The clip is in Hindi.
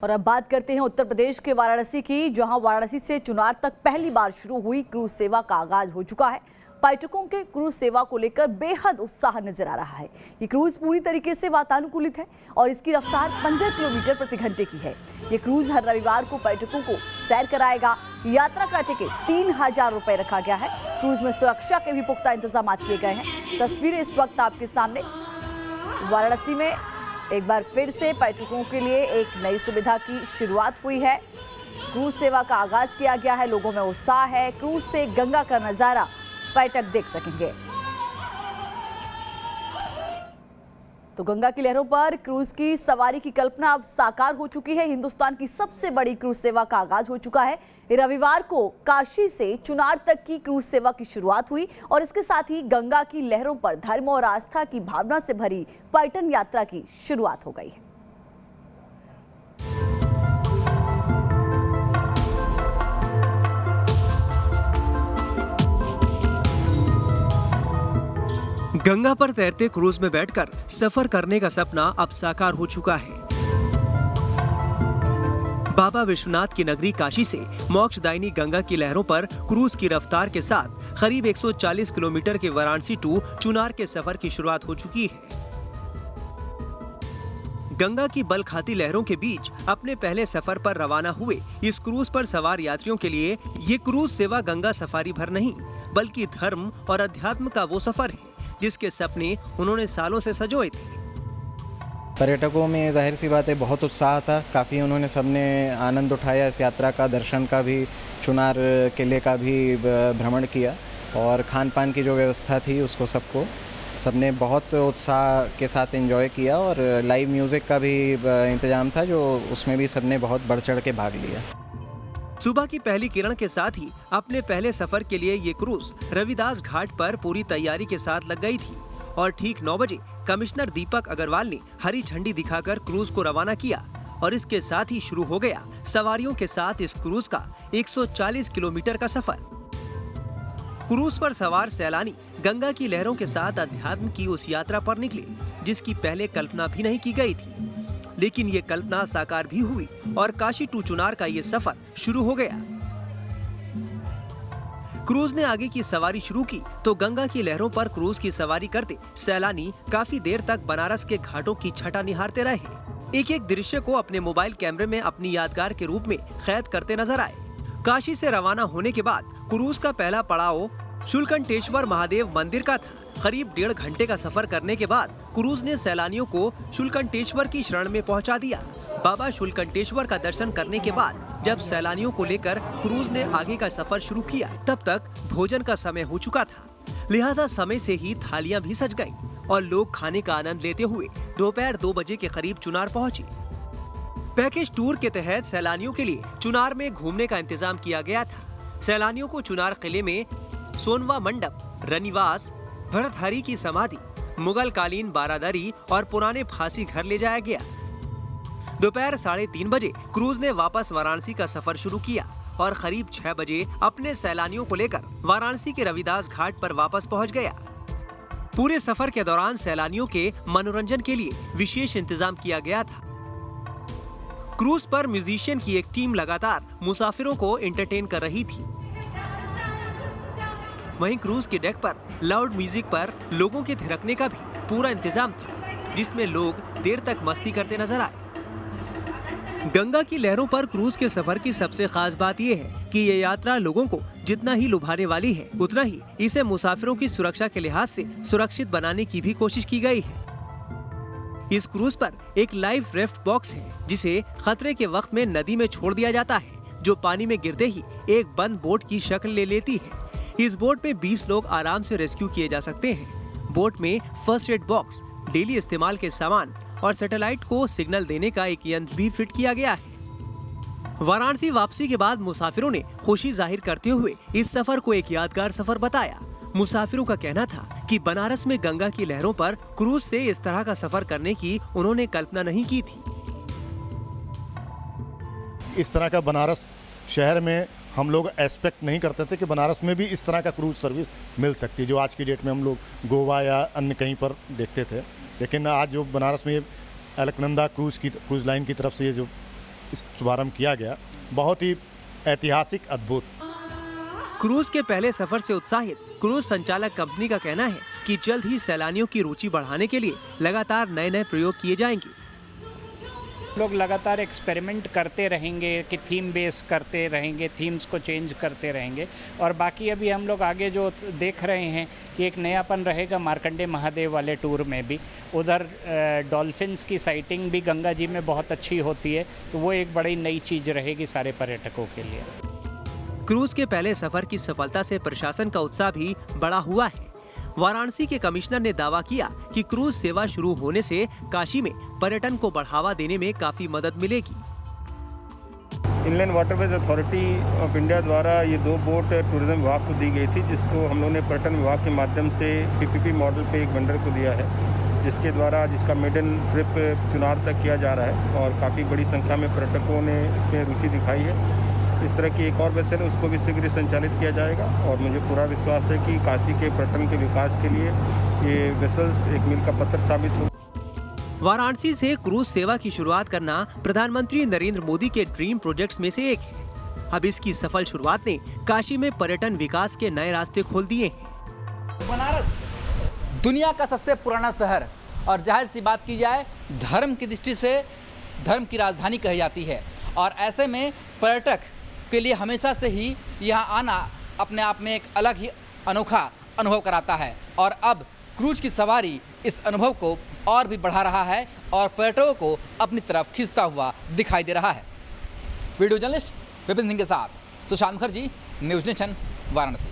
और अब बात करते हैं उत्तर प्रदेश के वाराणसी की, जहां वाराणसी से चुनार तक पहली बार शुरू हुई क्रूज सेवा का आगाज हो चुका है। पर्यटकों के क्रूज सेवा को लेकर बेहद उत्साह नजर आ रहा है। ये क्रूज पूरी तरीके से वातानुकूलित है और इसकी रफ्तार 15 किलोमीटर प्रति घंटे की है। ये क्रूज हर रविवार को पर्यटकों को सैर कराएगा। यात्रा का टिकट 3000 रुपए रखा गया है। क्रूज में सुरक्षा के भी पुख्ता इंतजाम किए गए हैं। तस्वीरें इस वक्त आपके सामने। वाराणसी में एक बार फिर से पर्यटकों के लिए एक नई सुविधा की शुरुआत हुई है। क्रूज सेवा का आगाज किया गया है। लोगों में उत्साह है। क्रूज से गंगा का नजारा पर्यटक देख सकेंगे। तो गंगा की लहरों पर क्रूज की सवारी की कल्पना अब साकार हो चुकी है। हिंदुस्तान की सबसे बड़ी क्रूज सेवा का आगाज हो चुका है। रविवार को काशी से चुनार तक की क्रूज सेवा की शुरुआत हुई और इसके साथ ही गंगा की लहरों पर धर्म और आस्था की भावना से भरी पर्यटन यात्रा की शुरुआत हो गई है। गंगा पर तैरते क्रूज में बैठकर सफर करने का सपना अब साकार हो चुका है। बाबा विश्वनाथ की नगरी काशी से मोक्षदायिनी गंगा की लहरों पर क्रूज की रफ्तार के साथ करीब 140 किलोमीटर के वाराणसी टू चुनार के सफर की शुरुआत हो चुकी है। गंगा की बल खाती लहरों के बीच अपने पहले सफर पर रवाना हुए इस क्रूज पर सवार यात्रियों के लिए ये क्रूज सेवा गंगा सफारी भर नहीं, बल्कि धर्म और अध्यात्म का वो सफर है जिसके सपने उन्होंने सालों से संजोए थे। पर्यटकों में जाहिर सी बात है बहुत उत्साह था। काफ़ी उन्होंने सबने आनंद उठाया इस यात्रा का, दर्शन का भी, चुनार किले का भी भ्रमण किया और खान पान की जो व्यवस्था थी उसको सबने बहुत उत्साह के साथ एंजॉय किया और लाइव म्यूज़िक का भी इंतजाम था जो उसमें भी सबने बहुत बढ़ चढ़ के भाग लिया। सुबह की पहली किरण के साथ ही अपने पहले सफर के लिए ये क्रूज रविदास घाट पर पूरी तैयारी के साथ लग गई थी और ठीक 9 बजे कमिश्नर दीपक अग्रवाल ने हरी झंडी दिखाकर क्रूज को रवाना किया और इसके साथ ही शुरू हो गया सवारियों के साथ इस क्रूज का 140 किलोमीटर का सफर। क्रूज पर सवार सैलानी गंगा की लहरों के साथ अध्यात्म की उस यात्रा पर निकले जिसकी पहले कल्पना भी नहीं की गई थी, लेकिन ये कल्पना साकार भी हुई और काशी टू चुनार का ये सफर शुरू हो गया। क्रूज ने आगे की सवारी शुरू की तो गंगा की लहरों पर क्रूज की सवारी करते सैलानी काफी देर तक बनारस के घाटों की छटा निहारते रहे। एक एक दृश्य को अपने मोबाइल कैमरे में अपनी यादगार के रूप में कैद करते नजर आए। काशी से रवाना होने के बाद क्रूज का पहला पड़ाव शुलकंठेश्वर महादेव मंदिर का था। करीब 1.5 घंटे का सफर करने के बाद क्रूज ने सैलानियों को शुलकंठेश्वर की शरण में पहुंचा दिया। बाबा शुलकंठेश्वर का दर्शन करने के बाद जब सैलानियों को लेकर क्रूज ने आगे का सफर शुरू किया तब तक भोजन का समय हो चुका था, लिहाजा समय से ही थालियां भी सज गईं और लोग खाने का आनंद लेते हुए दोपहर 2 बजे के करीब चुनार पहुंचे। पैकेज टूर के तहत सैलानियों के लिए चुनार में घूमने का इंतजाम किया गया था। सैलानियों को चुनार किले में सोनवा मंडप, रनिवास, भरतहरि की समाधि, मुगल कालीन बारादरी और पुराने फांसी घर ले जाया गया। दोपहर 3:30 बजे क्रूज ने वापस वाराणसी का सफर शुरू किया और करीब 6 बजे अपने सैलानियों को लेकर वाराणसी के रविदास घाट पर वापस पहुंच गया। पूरे सफर के दौरान सैलानियों के मनोरंजन के लिए विशेष इंतजाम किया गया था। क्रूज पर म्यूजिशियन की एक टीम लगातार मुसाफिरों को एंटरटेन कर रही थी। वहीं क्रूज के डेक पर लाउड म्यूजिक पर लोगों के थिरकने का भी पूरा इंतजाम था, जिसमें लोग देर तक मस्ती करते नजर आए। गंगा की लहरों पर क्रूज के सफर की सबसे खास बात यह है कि ये यात्रा लोगों को जितना ही लुभाने वाली है, उतना ही इसे मुसाफिरों की सुरक्षा के लिहाज से सुरक्षित बनाने की भी कोशिश की गई है। इस क्रूज पर एक लाइव रेफ्ट बॉक्स है जिसे खतरे के वक्त में नदी में छोड़ दिया जाता है, जो पानी में गिरते ही एक बंद बोट की शक्ल ले लेती है। इस बोट में 20 लोग आराम से रेस्क्यू किए जा सकते हैं। बोट में फर्स्ट एड बॉक्स, डेली इस्तेमाल के सामान और सैटेलाइट को सिग्नल देने का एक यंत्र भी फिट किया गया है। वाराणसी वापसी के बाद मुसाफिरों ने खुशी जाहिर करते हुए इस सफर को एक यादगार सफर बताया। मुसाफिरों का कहना था कि बनारस में गंगा की लहरों पर क्रूज से इस तरह का सफर करने की उन्होंने कल्पना नहीं की थी। इस तरह का बनारस शहर में हम लोग एक्सपेक्ट नहीं करते थे कि बनारस में भी इस तरह का क्रूज सर्विस मिल सकती है, जो आज की डेट में हम लोग गोवा या अन्य कहीं पर देखते थे। लेकिन आज जो बनारस में अलकनंदा क्रूज लाइन की तरफ से ये जो शुभारंभ किया गया, बहुत ही ऐतिहासिक, अद्भुत। क्रूज के पहले सफर से उत्साहित क्रूज संचालक कंपनी का कहना है कि जल्द ही सैलानियों की रुचि बढ़ाने के लिए लगातार नए प्रयोग किए जाएंगे। लोग लगातार एक्सपेरिमेंट करते रहेंगे कि थीम बेस करते रहेंगे, थीम्स को चेंज करते रहेंगे। और बाकी अभी हम लोग आगे जो देख रहे हैं कि एक नयापन रहेगा मार्कंडे महादेव वाले टूर में भी। उधर डॉल्फिन्स की साइटिंग भी गंगा जी में बहुत अच्छी होती है, तो वो एक बड़ी नई चीज़ रहेगी सारे पर्यटकों के लिए। क्रूज के पहले सफर की सफलता से प्रशासन का उत्साह भी बढ़ा हुआ है। वाराणसी के कमिश्नर ने दावा किया कि क्रूज सेवा शुरू होने से काशी में पर्यटन को बढ़ावा देने में काफी मदद मिलेगी। Inland waterways authority of India द्वारा ये 2 बोट टूरिज्म विभाग को दी गई थी, जिसको हम लोगों ने पर्यटन विभाग के माध्यम से पीपीपी मॉडल पे एक वेंडर को दिया है, जिसका मेडन ट्रिप चुनार तक किया जा रहा है और काफ़ी बड़ी संख्या में पर्यटकों ने इसमें रुचि दिखाई है। इस तरह की एक और वेसल है, उसको भी शीघ्र संचालित किया जाएगा और मुझे पूरा विश्वास है कि काशी के पर्यटन के विकास के लिए ये वेसल्स एक मील का पत्थर साबित हो। वाराणसी से क्रूज सेवा की शुरुआत करना प्रधानमंत्री नरेंद्र मोदी के ड्रीम प्रोजेक्ट्स में से एक है। अब इसकी सफल शुरुआत ने काशी में पर्यटन विकास के नए रास्ते खोल दिए हैं। बनारस दुनिया का सबसे पुराना शहर और जाहिर सी बात की जाए धर्म की दृष्टि से धर्म की राजधानी कही जाती है, और ऐसे में पर्यटक के लिए हमेशा से ही यहाँ आना अपने आप में एक अलग ही अनोखा अनुभव कराता है। और अब क्रूज की सवारी इस अनुभव को और भी बढ़ा रहा है और पर्यटकों को अपनी तरफ खींचता हुआ दिखाई दे रहा है। वीडियो जर्नलिस्ट विपिन सिंह के साथ सुशांत मुखर्जी, न्यूज़ नेशन, वाराणसी।